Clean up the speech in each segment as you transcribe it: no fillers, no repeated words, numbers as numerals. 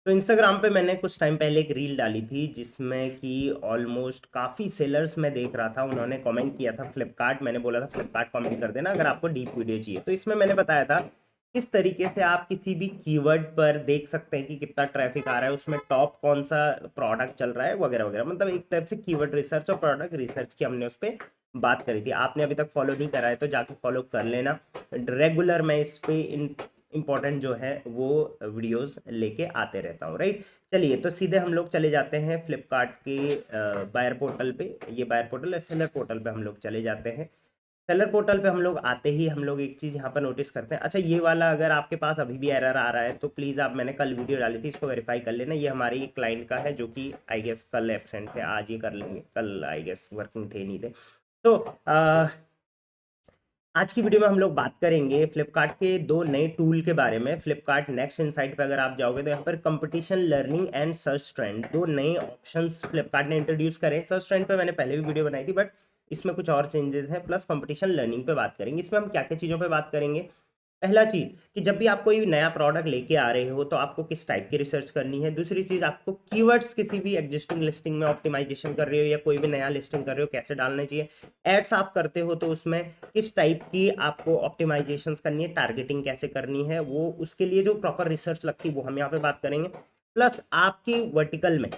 तो इंस्टाग्राम पे मैंने कुछ टाइम पहले एक रील डाली थी जिसमें कि ऑलमोस्ट काफ़ी सेलर्स मैं देख रहा था, उन्होंने कमेंट किया था फ्लिपकार्ट। मैंने बोला था फ्लिपकार्ट कमेंट कर देना अगर आपको डीप वीडियो चाहिए। तो इसमें मैंने बताया था किस तरीके से आप किसी भी कीवर्ड पर देख सकते हैं कि कितना ट्रैफिक आ रहा है, उसमें टॉप कौन सा प्रोडक्ट चल रहा है वगैरह वगैरह। मतलब एक टाइप से कीवर्ड रिसर्च और प्रोडक्ट रिसर्च की हमने उस पर बात करी थी। आपने अभी तक फॉलो नहीं करा है तो जाके फॉलो कर लेना। रेगुलर मैं इस पे इंपॉर्टेंट जो है वो वीडियोस लेके आते रहता हूँ, राइट। चलिए तो सीधे हम लोग चले जाते हैं फ्लिपकार्ट के बायर पोर्टल पे। ये बायर पोर्टल है, सेलर पोर्टल पे हम लोग चले जाते हैं। सेलर पोर्टल पे हम लोग आते ही हम लोग एक चीज़ यहाँ पर नोटिस करते हैं। अच्छा, ये वाला अगर आपके पास अभी भी एरर आ रहा है तो प्लीज़ आप, मैंने कल वीडियो डाली थी, इसको वेरीफाई कर लेना। ये हमारे क्लाइंट का है जो कि आई गेस कल एब्सेंट थे, आज ये कर लेंगे, कल आई गेस वर्किंग थे नहीं थे। तो आज की वीडियो में हम लोग बात करेंगे फ्लिपकार्ट के दो नए टूल के बारे में। फ्लिपकार्ट नेक्स्ट इनसाइट पे अगर आप जाओगे तो यहाँ पर competition learning and search trend, दो नए ऑप्शंस फ्लिपकार्ट ने इंट्रोड्यूस करे। सर्च ट्रेंड पे मैंने पहले भी वीडियो बनाई थी, बट इसमें कुछ और चेंजेस हैं। प्लस कंपटीशन लर्निंग पे बात करेंगे। इसमें हम क्या क्या चीज़ों पे बात करेंगे। पहला चीज़ कि जब भी आप कोई नया प्रोडक्ट लेके आ रहे हो तो आपको किस टाइप की रिसर्च करनी है। दूसरी चीज़, आपको कीवर्ड्स किसी भी एग्जिस्टिंग लिस्टिंग में ऑप्टिमाइजेशन कर रहे हो या कोई भी नया लिस्टिंग कर रहे हो, कैसे डालने चाहिए। एड्स आप करते हो तो उसमें किस टाइप की आपको ऑप्टिमाइजेशंस करनी है, टारगेटिंग कैसे करनी है, वो उसके लिए जो प्रॉपर रिसर्च लगती है वो हम यहाँ पे बात करेंगे। प्लस आपकी वर्टिकल में,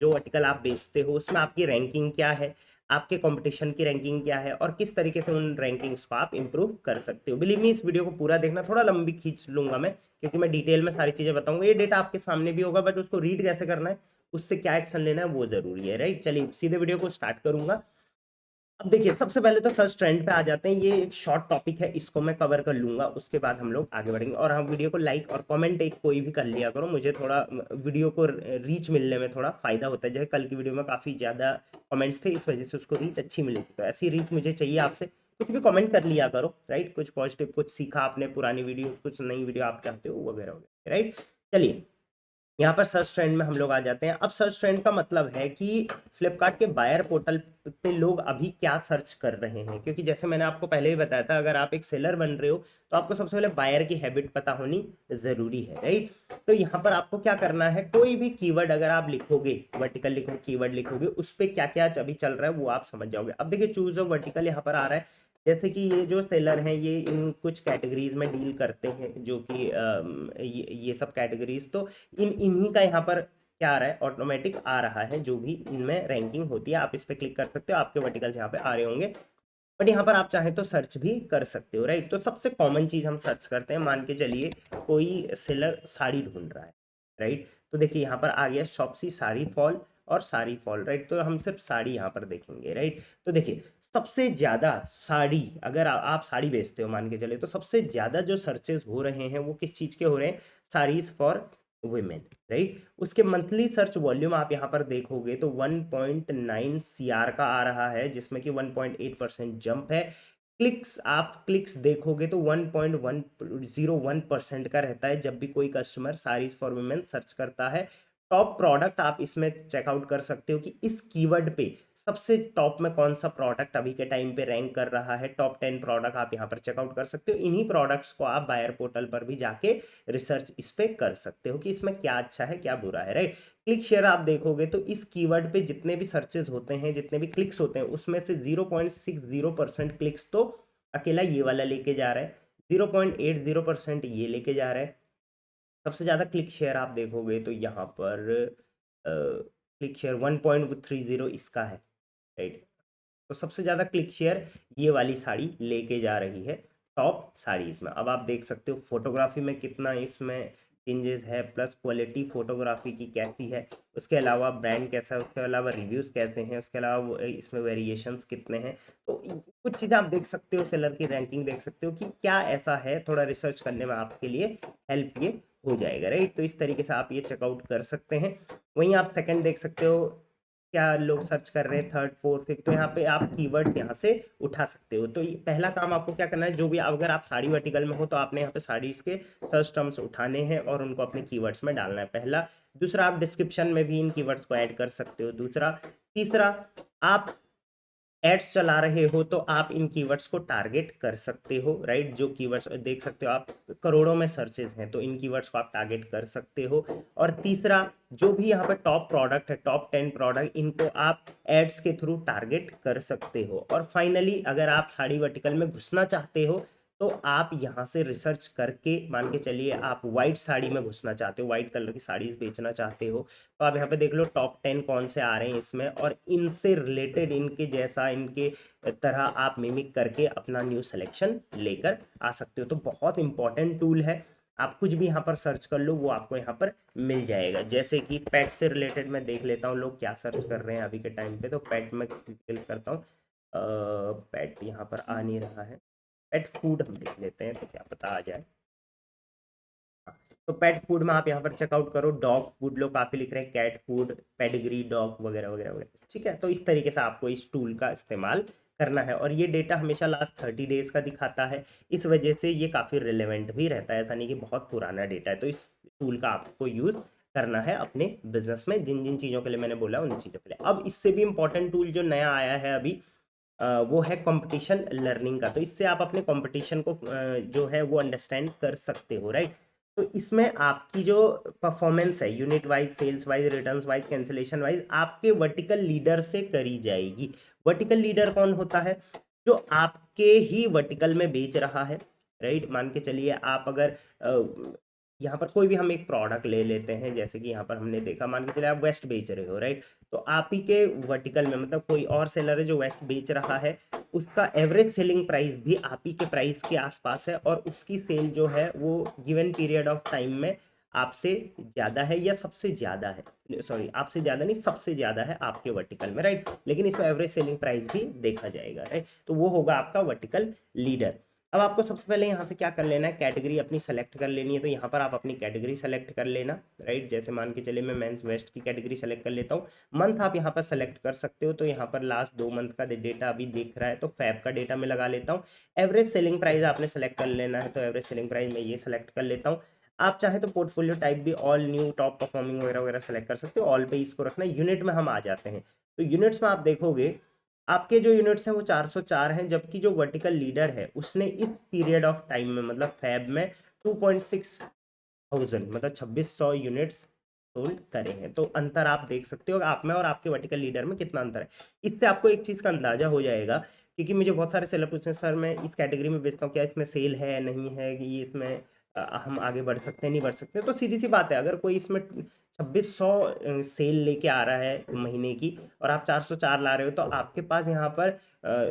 जो वर्टिकल आप बेचते हो उसमें आपकी रैंकिंग क्या है, आपके कंपटीशन की रैंकिंग क्या है और किस तरीके से उन रैंकिंग्स को आप इंप्रूव कर सकते हो। बिलीव मी, इस वीडियो को पूरा देखना। थोड़ा लंबी खींच लूंगा मैं क्योंकि मैं डिटेल में सारी चीजें बताऊंगा। ये डेटा आपके सामने भी होगा बट उसको रीड कैसे करना है, उससे क्या एक्शन लेना है वो जरूरी है, राइट। चलिए सीधे वीडियो को स्टार्ट करूंगा। अब देखिए, सबसे पहले तो सर्च ट्रेंड पे आ जाते हैं। ये एक शॉर्ट टॉपिक है, इसको मैं कवर कर लूंगा, उसके बाद हम लोग आगे बढ़ेंगे। और हाँ, वीडियो को लाइक और कमेंट एक कोई भी कर लिया करो, मुझे थोड़ा वीडियो को रीच मिलने में थोड़ा फायदा होता है। जैसे कल की वीडियो में काफ़ी ज़्यादा कमेंट्स थे, इस वजह से उसको रीच अच्छी मिली थी। तो ऐसी रीच मुझे चाहिए आपसे। कुछ भी कमेंट कर लिया करो, राइट। कुछ पॉजिटिव, कुछ सीखा आपने पुरानी वीडियो, कुछ नई वीडियो आप चाहते हो वगैरह वगैरह, राइट। चलिए, यहाँ पर सर्च ट्रेंड में हम लोग आ जाते हैं। अब सर्च ट्रेंड का मतलब है कि फ्लिपकार्ट के बायर पोर्टल पे लोग अभी क्या सर्च कर रहे हैं। क्योंकि जैसे मैंने आपको पहले ही बताया था, अगर आप एक सेलर बन रहे हो तो आपको सबसे पहले बायर की हैबिट पता होनी जरूरी है, राइट। तो यहाँ पर आपको क्या करना है, कोई भी कीवर्ड अगर आप लिखोगे, वर्टिकल लिखो, कीवर्ड लिखोगे, उस पर क्या क्या अभी चल रहा है वो आप समझ जाओगे। अब देखिए, चूज ऑफ वर्टिकल यहाँ पर आ रहा है। जैसे कि ये जो सेलर हैं ये इन कुछ कैटेगरीज में डील करते हैं, जो कि ये सब कैटेगरीज, तो इन्हीं का यहाँ पर क्या आ रहा है, ऑटोमेटिक आ रहा है। जो भी इनमें रैंकिंग होती है आप इस पर क्लिक कर सकते हो, आपके वर्टिकल्स यहाँ पे आ रहे होंगे। बट यहाँ पर आप चाहें तो सर्च भी कर सकते हो, राइट। तो सबसे कॉमन चीज हम सर्च करते हैं, मान के चलिए कोई सेलर साड़ी ढूंढ रहा है, राइट। तो देखिए यहाँ पर आ गया शॉप्सी साड़ी फॉल और साड़ी फॉल, राइट। तो हम सिर्फ साड़ी यहाँ पर देखेंगे, राइट। तो देखिए, सबसे ज्यादा साड़ी, अगर आप साड़ी बेचते हो मान के चले, तो सबसे ज्यादा जो सर्चेस हो रहे हैं वो किस चीज के हो रहे हैं, साड़ीज फॉर वुमेन, राइट। उसके मंथली सर्च वॉल्यूम आप यहाँ पर देखोगे तो 1.9 सीआर का आ रहा है, जिसमें कि 1.8% जंप है। क्लिक्स, आप क्लिक्स देखोगे तो 1.101% का रहता है जब भी कोई customer saris for women search करता है। टॉप प्रोडक्ट आप इसमें चेकआउट कर सकते हो कि इस कीवर्ड पे सबसे टॉप में कौन सा प्रोडक्ट अभी के टाइम पे रैंक कर रहा है। टॉप 10 प्रोडक्ट आप यहाँ पर चेकआउट कर सकते हो। इन्हीं प्रोडक्ट्स को आप बायर पोर्टल पर भी जाके रिसर्च इस पे कर सकते हो कि इसमें क्या अच्छा है क्या बुरा है, राइट। क्लिक शेयर आप देखोगे तो इस कीवर्ड पे जितने भी सर्चेस होते हैं, जितने भी क्लिक्स होते हैं, उसमें से 0.60% क्लिक्स तो अकेला ये वाला लेके जा रहा है, 0.80% ये लेके जा रहा है। सबसे ज़्यादा क्लिक शेयर आप देखोगे तो यहाँ पर क्लिक शेयर 1.30 इसका है, राइट। तो सबसे ज़्यादा क्लिक शेयर ये वाली साड़ी लेके जा रही है टॉप साड़ीज में। अब आप देख सकते हो फोटोग्राफी में कितना इसमें चेंजेस है, प्लस क्वालिटी फोटोग्राफी की कैसी है, उसके अलावा ब्रांड कैसा है, उसके अलावा रिव्यूज़ कैसे हैं, उसके अलावा इसमें वेरिएशंस कितने हैं। तो कुछ चीज़ें आप देख सकते हो, सेलर की रैंकिंग देख सकते हो कि क्या ऐसा है। थोड़ा रिसर्च करने में आपके लिए हेल्प ये हो जाएगा, राइट। तो इस तरीके से आप ये चेकआउट कर सकते हैं। वहीं आप सेकंड देख सकते हो, क्या लोग सर्च कर रहे हैं, थर्ड फोर्थ फिफ्थ, तो यहाँ पे आप कीवर्ड्स यहाँ से उठा सकते हो। तो पहला काम आपको क्या करना है, जो भी अगर आप साड़ी वर्टिकल में हो तो आपने यहाँ पे साड़ीज के सर्च टर्म्स उठाने हैं और उनको अपने कीवर्ड्स में डालना है, पहला। दूसरा, आप डिस्क्रिप्शन में भी इन कीवर्ड्स को ऐड कर सकते हो, दूसरा। तीसरा, आप एड्स चला रहे हो तो आप इन कीवर्ड्स को टारगेट कर सकते हो, राइट। जो कीवर्ड्स देख सकते हो आप, करोड़ों में सर्चेस हैं, तो इन कीवर्ड्स को आप टारगेट कर सकते हो। और तीसरा, जो भी यहाँ पे टॉप प्रोडक्ट है, टॉप 10 प्रोडक्ट, इनको आप एड्स के थ्रू टारगेट कर सकते हो। और फाइनली अगर आप साड़ी वर्टिकल में घुसना चाहते हो तो आप यहाँ से रिसर्च करके, मान के चलिए आप वाइट साड़ी में घुसना चाहते हो, वाइट कलर की साड़ीज बेचना चाहते हो, तो आप यहाँ पे देख लो टॉप 10 कौन से आ रहे हैं इसमें, और इनसे रिलेटेड, इनके जैसा, इनके तरह आप मिमिक करके अपना न्यू सिलेक्शन लेकर आ सकते हो। तो बहुत इंपॉर्टेंट टूल है। आप कुछ भी यहाँ पर सर्च कर लो, वो आपको यहाँ पर मिल जाएगा। जैसे कि पेट से रिलेटेड मैं देख लेता हूँ लोग क्या सर्च कर रहे हैं अभी के टाइम पे। तो पेट में क्लिक करता हूँ, पेट यहाँ पर आ नहीं रहा है। पेट फूड हम देख लेते हैं तो क्या पता आ जाए। तो पेट फूड में आप यहाँ पर चेकआउट करो, डॉग फूड लोग काफ़ी लिख रहे हैं, कैट फूड, पेडिग्री डॉग वगैरह वगैरह वगैरह, ठीक है। तो इस तरीके से आपको इस टूल का इस्तेमाल करना है। और ये डेटा हमेशा लास्ट 30 डेज का दिखाता है, इस वजह से ये काफ़ी रिलेवेंट भी रहता है, ऐसा नहीं कि बहुत पुराना डेटा है। तो इस टूल का आपको यूज़ करना है अपने बिजनेस में, जिन जिन चीज़ों के लिए मैंने बोला उन चीज़ों के लिए। अब इससे भी इंपॉर्टेंट टूल जो नया आया है अभी, वो है कंपटीशन लर्निंग का। तो इससे आप अपने कंपटीशन को जो है वो अंडरस्टैंड कर सकते हो, राइट। तो इसमें आपकी जो परफॉर्मेंस है, unit wise, sales wise, returns wise, cancellation wise, आपके वर्टिकल लीडर से करी जाएगी। वर्टिकल लीडर कौन होता है? जो आपके ही वर्टिकल में बेच रहा है, राइट। मान के चलिए आप अगर यहाँ पर कोई भी हम एक प्रोडक्ट ले लेते हैं, जैसे कि यहाँ पर हमने देखा, मान के चलिए आप वेस्ट बेच रहे हो, राइट। तो आप ही के वर्टिकल में, मतलब कोई और सेलर है जो वेस्ट बेच रहा है, उसका एवरेज सेलिंग प्राइस भी आप ही के प्राइस के आसपास है, और उसकी सेल जो है वो गिवन पीरियड ऑफ टाइम में आपसे ज़्यादा है, या सबसे ज़्यादा है, सॉरी आपसे ज़्यादा नहीं, सबसे ज़्यादा है आपके वर्टिकल में, राइट। लेकिन इसमें एवरेज सेलिंग प्राइस भी देखा जाएगा, राइट। तो वो होगा आपका वर्टिकल लीडर। अब आपको सबसे पहले यहाँ से क्या कर लेना है, कैटेगरी अपनी सेलेक्ट कर लेनी है। तो यहाँ पर आप अपनी कैटेगरी सेलेक्ट कर लेना, राइट। जैसे मान के चलिए मैं मेंस वेस्ट की कैटेगरी सेलेक्ट कर लेता हूँ। मंथ आप यहाँ पर सेलेक्ट कर सकते हो, तो यहाँ पर लास्ट 2 मंथ का डेटा अभी दिख रहा है, तो फैब का डेटा मैं लगा लेता हूँ। एवरेज सेलिंग प्राइस आपने सेलेक्ट कर लेना है, तो एवरेज सेलिंग प्राइस मैं ये सेलेक्ट कर लेता हूँ। आप चाहे तो पोर्टफोलियो टाइप भी ऑल न्यू टॉप परफॉर्मिंग वगैरह वगैरह सेलेक्ट कर सकते हो, ऑल पे इसको रखना। यूनिट में हम आ जाते हैं, तो यूनिट्स में आप देखोगे आपके जो यूनिट्स हैं वो 404 हैं, जबकि जो वर्टिकल लीडर है उसने इस पीरियड ऑफ टाइम में, मतलब फैब में 2.6 थाउजेंड, मतलब 2600 यूनिट्स सोल्ड करे हैं। तो अंतर आप देख सकते हो आप में और आपके वर्टिकल लीडर में कितना अंतर है। इससे आपको एक चीज़ का अंदाजा हो जाएगा, क्योंकि मुझे बहुत सारे सेलर पूछते हैं, सर मैं इस कैटेगरी में बेचता हूँ, क्या इसमें सेल है, नहीं है, कि ये इसमें हम आगे बढ़ सकते हैं, नहीं बढ़ सकते। तो सीधी सी बात है, अगर कोई इसमें 2600 सेल लेके आ रहा है महीने की, और आप 404 ला रहे हो, तो आपके पास यहाँ पर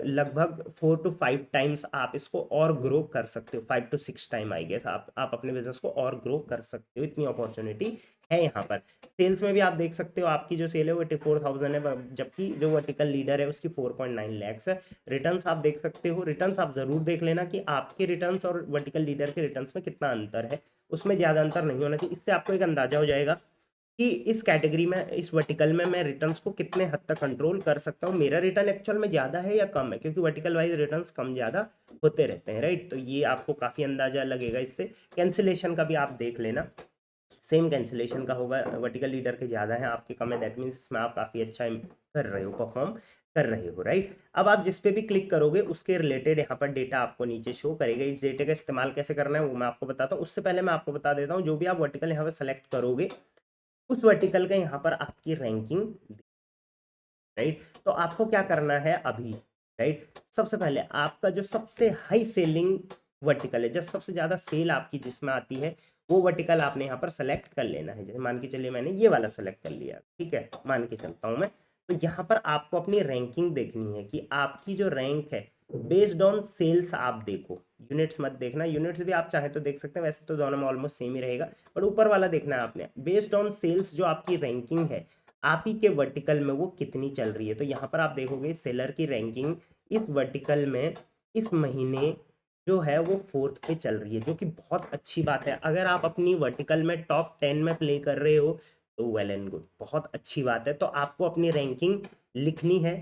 लगभग 4 to 5 टाइम्स आप इसको और ग्रो कर सकते हो। 5 to 6 टाइम आई गेस आप अपने बिजनेस को और ग्रो कर सकते हो, इतनी अपॉर्चुनिटी है यहाँ पर। सेल्स में भी आप देख सकते हो आपकी जो सेल है वो 84,000 है, जबकि जो वर्टिकल लीडर है उसकी 4.9 लैक्स है। रिटर्न्स आप देख सकते हो, रिटर्न्स आप जरूर देख लेना कि आपके रिटर्न्स और वर्टिकल लीडर के रिटर्न्स में कितना अंतर है, उसमें ज़्यादा अंतर नहीं होना चाहिए। इससे आपको एक अंदाजा हो जाएगा कि इस कैटेगरी में, इस वर्टिकल में मैं रिटर्न्स को कितने हद तक कंट्रोल कर सकता हूँ, मेरा रिटर्न एक्चुअल में ज़्यादा है या कम है, क्योंकि वर्टिकल वाइज रिटर्न्स कम ज़्यादा होते रहते हैं, राइट। तो ये आपको काफ़ी अंदाजा लगेगा इससे। कैंसिलेशन का भी आप देख लेना, सेम कैंसिलेशन का होगा, वर्टिकल लीडर के ज़्यादा है, आपके कम है, दैट मीन्स इसमें आप काफ़ी अच्छा कर रहे हो, परफॉर्म कर रहे हो, राइट। अब आप जिस पे भी क्लिक करोगे उसके रिलेटेड यहाँ पर डेटा आपको नीचे शो करेगा। इस डेटा का इस्तेमाल कैसे करना है वो मैं आपको बताता हूँ। उससे पहले मैं आपको बता देता हूँ, जो भी आप वर्टिकल यहाँ पर सेलेक्ट करोगे उस वर्टिकल का यहाँ पर आपकी रैंकिंग, राइट। तो आपको क्या करना है अभी, राइट। सबसे पहले आपका जो सबसे हाई सेलिंग वर्टिकल है, जब सबसे ज्यादा सेल आपकी जिसमें आती है, वो वर्टिकल आपने यहाँ पर सेलेक्ट कर लेना है। जैसे मान के चलिए मैंने ये वाला सेलेक्ट कर लिया, ठीक है, मान के चलता हूँ मैं। तो यहाँ पर आपको अपनी रैंकिंग देखनी है कि आपकी जो रैंक है बेस्ड ऑन सेल्स, आप देखो, यूनिट्स मत देखना। यूनिट्स भी आप चाहे तो देख सकते हैं, वैसे तो दोनों में ऑलमोस्ट सेम ही रहेगा, पर ऊपर वाला देखना है आपने। बेस्ड ऑन सेल्स जो आपकी रैंकिंग है आप ही के वर्टिकल में वो कितनी चल रही है। तो यहाँ पर आप देखोगे सेलर की रैंकिंग इस वर्टिकल में इस महीने जो है वो 4th पे चल रही है, जो कि बहुत अच्छी बात है। अगर आप अपनी वर्टिकल में टॉप 10 में प्ले कर रहे हो तो वेल एंड गुड, बहुत अच्छी बात है। तो आपको अपनी रैंकिंग लिखनी है।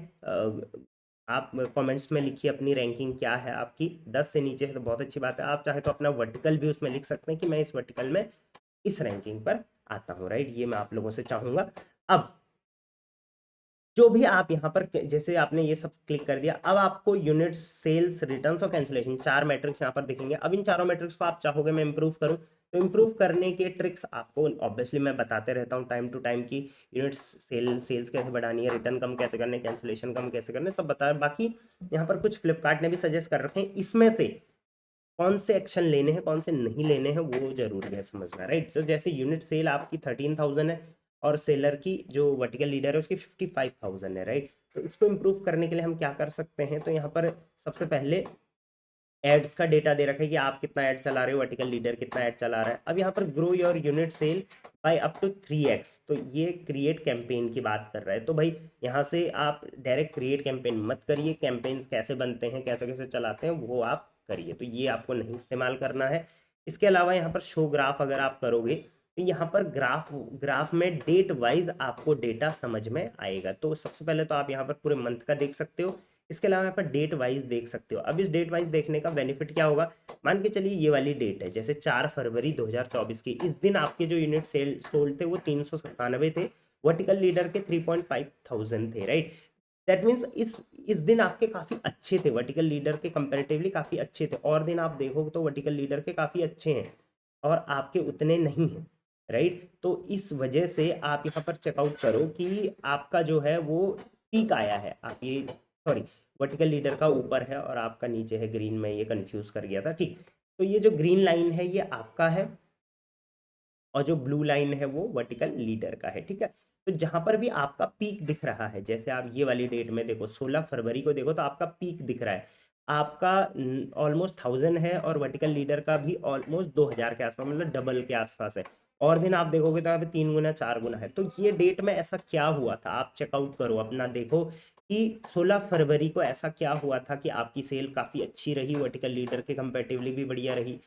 आप कमेंट्स में लिखिए अपनी रैंकिंग क्या है आपकी, 10 से नीचे है तो बहुत अच्छी बात है। आप चाहे तो अपना वर्टिकल भी उसमें लिख सकते हैं कि मैं इस वर्टिकल में इस रैंकिंग पर आता हूँ, राइट। ये मैं आप लोगों से चाहूंगा। अब जो भी आप यहाँ पर जैसे आपने ये सब क्लिक कर दिया, अब आपको यूनिट्स, सेल्स, रिटर्न्स और कैंसिलेशन 4 मैट्रिक्स यहाँ पर दिखेंगे। अब इन चारों मैट्रिक्स को आप चाहोगे मैं इंप्रूव करूँ, तो इंप्रूव करने के ट्रिक्स आपको ऑब्वियसली मैं बताते रहता हूँ टाइम टू टाइम की यूनिट्स सेल्स कैसे बढ़ानी है, रिटर्न कम कैसे करने, कैंसिलेशन कम कैसे करने, सब बता। बाकी यहाँ पर कुछ फ्लिपकार्ट ने भी सजेस्ट कर रखे हैं, इसमें से कौन से एक्शन लेने हैं कौन से नहीं लेने हैं वो जरूरी है समझना, राइट। सो जैसे यूनिट सेल आपकी 13,000 है और सेलर की जो वर्टिकल लीडर है उसकी 55,000 है, राइट। तो इसको इम्प्रूव करने के लिए हम क्या कर सकते हैं, तो यहाँ पर सबसे पहले एड्स का डेटा दे रखा है कि आप कितना ऐड चला रहे हो, वर्टिकल लीडर कितना ऐड चला रहा है। अब यहाँ पर grow your unit sale by up to 3x, तो ये क्रिएट कैंपेन की बात कर रहा है। तो भाई यहाँ से आप डायरेक्ट क्रिएट कैंपेन मत करिए, कैंपेन्स कैसे बनते हैं कैसे कैसे चलाते हैं वो आप करिए, तो ये आपको नहीं इस्तेमाल करना है। इसके अलावा यहाँ पर शो ग्राफ अगर आप करोगे तो यहाँ पर ग्राफ में डेट वाइज आपको डेटा समझ में आएगा। तो सबसे पहले तो आप यहाँ पर पूरे मंथ का देख सकते हो, इसके अलावा यहाँ पर डेट वाइज देख सकते हो। अब इस डेट वाइज देखने का बेनिफिट क्या होगा, मान के चलिए ये वाली डेट है जैसे 4 फरवरी 2024 की, इस दिन आपके जो यूनिट सेल सोल्ड थे वो 397 थे, वर्टिकल लीडर के 3.5 थाउजेंड थे, राइट। दैट मीन्स इस दिन आपके काफ़ी अच्छे थे, वर्टिकल लीडर के कंपेरेटिवली काफ़ी अच्छे थे, और दिन आप देखोगे तो वर्टिकल लीडर के काफ़ी अच्छे हैं और आपके उतने नहीं हैं, राइट। तो इस वजह से आप यहाँ पर चेकआउट करो कि आपका जो है वो पीक आया है, आप ये सॉरी वर्टिकल लीडर का ऊपर है और आपका नीचे है ग्रीन में, ये कंफ्यूज कर गया था, ठीक। तो ये जो ग्रीन लाइन है ये आपका है और जो ब्लू लाइन है वो वर्टिकल लीडर का है, ठीक है। तो जहां पर भी आपका पीक दिख रहा है, जैसे आप ये वाली डेट में देखो 16 फरवरी को देखो तो आपका पीक दिख रहा है, आपका ऑलमोस्ट 1000 है और वर्टिकल लीडर का भी ऑलमोस्ट 2000 के आसपास, मतलब डबल के आसपास है। और दिन आप देखोगे तो यहाँ पे 3 गुना 4 गुना है। तो ये डेट में ऐसा क्या हुआ था आप चेकआउट करो अपना, देखो कि 16 फरवरी को ऐसा क्या हुआ था कि आपकी सेल काफ़ी अच्छी रही, वर्टिकल लीडर के कंपेरेटिवली भी बढ़िया रही।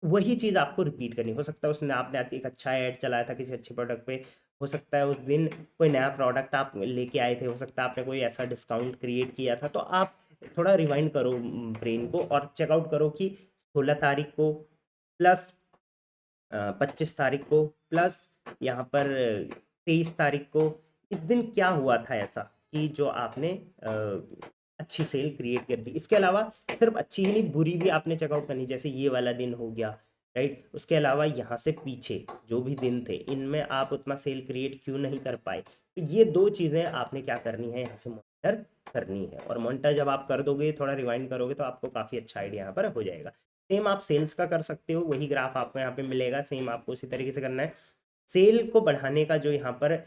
वही चीज़ आपको रिपीट करनी, हो सकता है उसने आपने आज एक अच्छा ऐड चलाया था किसी अच्छे प्रोडक्ट पे, हो सकता है उस दिन कोई नया प्रोडक्ट आप लेके आए थे, हो सकता है आपने कोई ऐसा डिस्काउंट क्रिएट किया था। तो आप थोड़ा रिवाइंड करो ब्रेन को और चेकआउट करो कि 16 तारीख को प्लस 25 तारीख को प्लस यहाँ पर 23 तारीख को, इस दिन क्या हुआ था ऐसा कि जो आपने अच्छी सेल क्रिएट कर दी। इसके अलावा सिर्फ अच्छी ही नहीं बुरी भी आपने चेकआउट करनी, जैसे ये वाला दिन हो गया, राइट। उसके अलावा यहाँ से पीछे जो भी दिन थे इनमें आप उतना सेल क्रिएट क्यों नहीं कर पाए, तो ये दो चीज़ें आपने क्या करनी है यहाँ से मॉनिटर करनी है। और मॉनिटर जब आप कर दोगे थोड़ा रिवाइंड करोगे तो आपको काफ़ी अच्छा आइडिया यहाँ पर हो जाएगा। सेम आप सेल्स का कर सकते हो, वही ग्राफ आपको यहाँ पे मिलेगा, सेम आपको उसी तरीके से करना है। सेल को बढ़ाने का जो यहाँ पर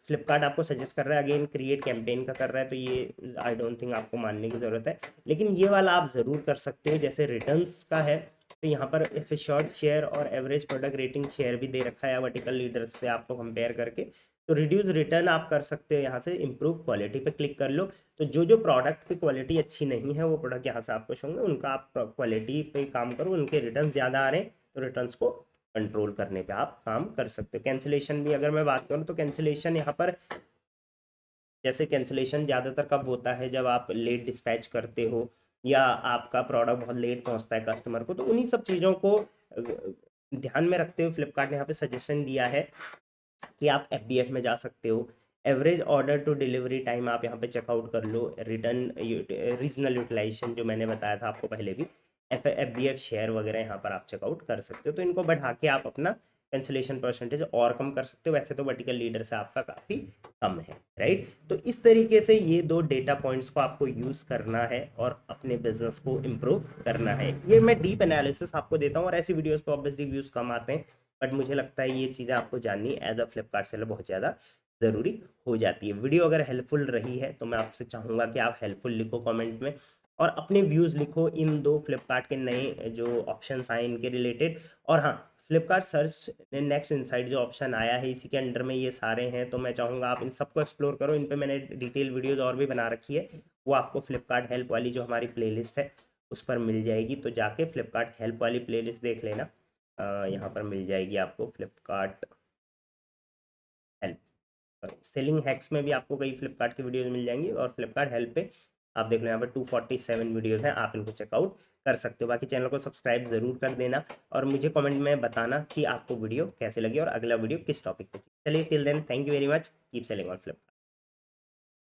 फ्लिपकार्ट आपको सजेस्ट कर रहा है, अगेन क्रिएट कैंपेन का कर रहा है, तो ये आई डोंट थिंक आपको मानने की ज़रूरत है, लेकिन ये वाला आप ज़रूर कर सकते हो। जैसे रिटर्न्स का है तो यहाँ पर शॉर्ट शेयर और एवरेज प्रोडक्ट रेटिंग शेयर भी दे रखा है वर्टिकल लीडर्स से आपको कंपेयर करके। तो रिड्यूस रिटर्न आप कर सकते हो यहाँ से, इम्प्रूव क्वालिटी पे क्लिक कर लो, तो जो प्रोडक्ट की क्वालिटी अच्छी नहीं है वो प्रोडक्ट यहाँ से आपको शो होंगे, उनका आप क्वालिटी पे काम करो, उनके रिटर्न ज़्यादा आ रहे हैं तो रिटर्न्स को कंट्रोल करने पे आप काम कर सकते हो। कैंसिलेशन भी अगर मैं बात करूँ तो कैंसिलेशन यहाँ पर जैसे कैंसिलेशन ज़्यादातर कब होता है, जब आप लेट डिस्पैच करते हो या आपका प्रोडक्ट बहुत लेट पहुंचता है कस्टमर को, तो उन्हीं सब चीज़ों को ध्यान में रखते हुए फ्लिपकार्ट ने यहाँ पे सजेशन दिया है कि आप एफबीएफ में जा सकते हो। Average order to delivery time आप यहाँ पे चेकआउट कर लो, रिटर्न रीजनल यूटिलाइजेशन जो मैंने बताया था आपको पहले भी, एफबीएफ शेयर वगैरह यहाँ पर आप चेकआउट कर सकते हो। तो इनको बढ़ा के आप अपना कैंसिलेशन परसेंटेज और कम कर सकते हो, वैसे तो वर्टिकल लीडर से आपका काफ़ी कम है, राइट। तो इस तरीके से ये दो डेटा पॉइंट्स को आपको यूज़ करना है और अपने बिजनेस को इम्प्रूव करना है। ये मैं डीप एनालिसिस आपको देता हूँ और ऐसी वीडियोज़ पर ऑब्वियसली व्यूज़ कम आते हैं, बट मुझे लगता है ये चीज़ें आपको जाननी एज अ फ्लिपकार्ट सेलर बहुत ज़्यादा ज़रूरी हो जाती है। वीडियो अगर हेल्पफुल रही है तो मैं आपसे चाहूँगा कि आप हेल्पफुल लिखो कमेंट में और अपने व्यूज़ लिखो इन दो फ्लिपकार्ट के नए जो ऑप्शंस आए इनके रिलेटेड। और हाँ, फ्लिपकार्ट सर्च नेक्स्ट इनसाइट जो ऑप्शन आया है इसी के अंडर में ये सारे हैं, तो मैं चाहूँगा आप इन सबको एक्सप्लोर करो। इन पे मैंने डिटेल वीडियोज़ और भी बना रखी है, वो आपको फ्लिपकार्ट हेल्प वाली जो हमारी प्लेलिस्ट है उस पर मिल जाएगी, तो जाके फ्लिपकार्ट हेल्प वाली प्लेलिस्ट देख लेना। यहाँ पर मिल जाएगी आपको फ्लिपकार्ट हेल्प, सेलिंग हैक्स में भी आपको कई फ्लिपकार्ट की वीडियोस मिल जाएंगी और फ्लिपकार्ट हेल्प पे आप देख लो यहाँ पर 247 वीडियोस हैं, आप इनको चेकआउट कर सकते हो। बाकी चैनल को सब्सक्राइब ज़रूर कर देना और मुझे कमेंट में बताना कि आपको वीडियो कैसे लगी और अगला वीडियो किस टॉपिक पे। चलिए till then, thank you very much, keep selling on Flipkart.